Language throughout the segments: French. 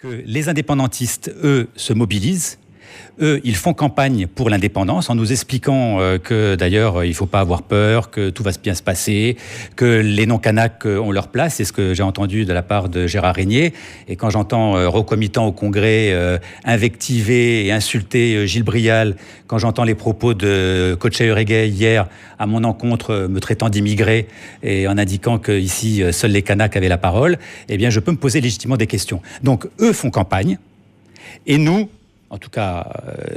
Que les indépendantistes, eux, se mobilisent. Eux, ils font campagne pour l'indépendance en nous expliquant que d'ailleurs, il ne faut pas avoir peur, que tout va bien se passer, que les non-Kanaks ont leur place. C'est ce que j'ai entendu de la part de Gérard Régnier. Et quand j'entends Rocomitant au Congrès invectiver et insulter Gilles Brial, quand j'entends les propos de Cochet-Eureguet hier à mon encontre me traitant d'immigré et en indiquant qu'ici, seuls les Kanaks avaient la parole, eh bien, je peux me poser légitimement des questions. Donc, eux font campagne et nous, en tout cas,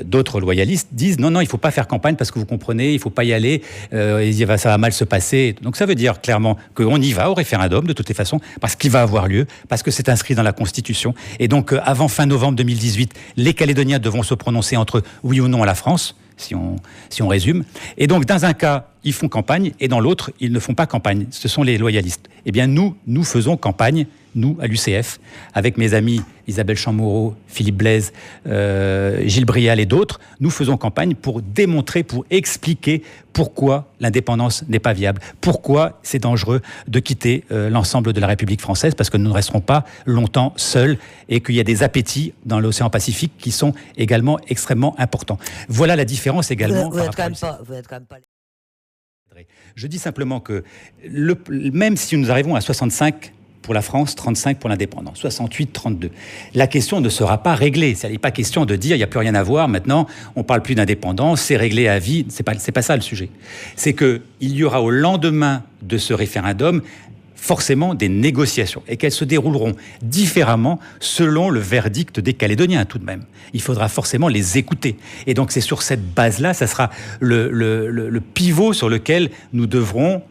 d'autres loyalistes disent non, il ne faut pas faire campagne parce que vous comprenez, il ne faut pas y aller, ça va mal se passer. Donc ça veut dire clairement qu'on y va au référendum de toutes les façons, parce qu'il va avoir lieu, parce que c'est inscrit dans la Constitution. Et donc avant fin novembre 2018, les Calédoniens devront se prononcer entre oui ou non à la France, si on résume. Et donc dans un cas, ils font campagne, et dans l'autre, ils ne font pas campagne. Ce sont les loyalistes. Eh bien nous faisons campagne, nous, à l'UCF, avec mes amis Isabelle Chamorro, Philippe Blaise, Gilles Brial et d'autres, nous faisons campagne pour démontrer, pour expliquer pourquoi l'indépendance n'est pas viable, pourquoi c'est dangereux de quitter l'ensemble de la République française, parce que nous ne resterons pas longtemps seuls et qu'il y a des appétits dans l'océan Pacifique qui sont également extrêmement importants. Voilà la différence également. Vous êtes quand même pas... Je dis simplement que même si nous arrivons à 65 pour la France, 35 pour l'indépendance, 68, 32. La question ne sera pas réglée. Il n'est pas question de dire il n'y a plus rien à voir, maintenant on ne parle plus d'indépendance, c'est réglé à vie. C'est pas ça le sujet. C'est qu'il y aura au lendemain de ce référendum forcément des négociations et qu'elles se dérouleront différemment selon le verdict des Calédoniens tout de même. Il faudra forcément les écouter. Et donc c'est sur cette base-là, ça sera le pivot sur lequel nous devrons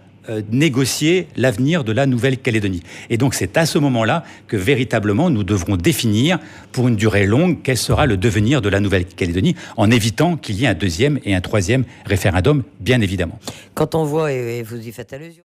négocier l'avenir de la Nouvelle-Calédonie. Et donc c'est à ce moment-là que véritablement nous devrons définir pour une durée longue quel sera le devenir de la Nouvelle-Calédonie en évitant qu'il y ait un deuxième et un troisième référendum, bien évidemment. Quand on voit, et vous y faites allusion,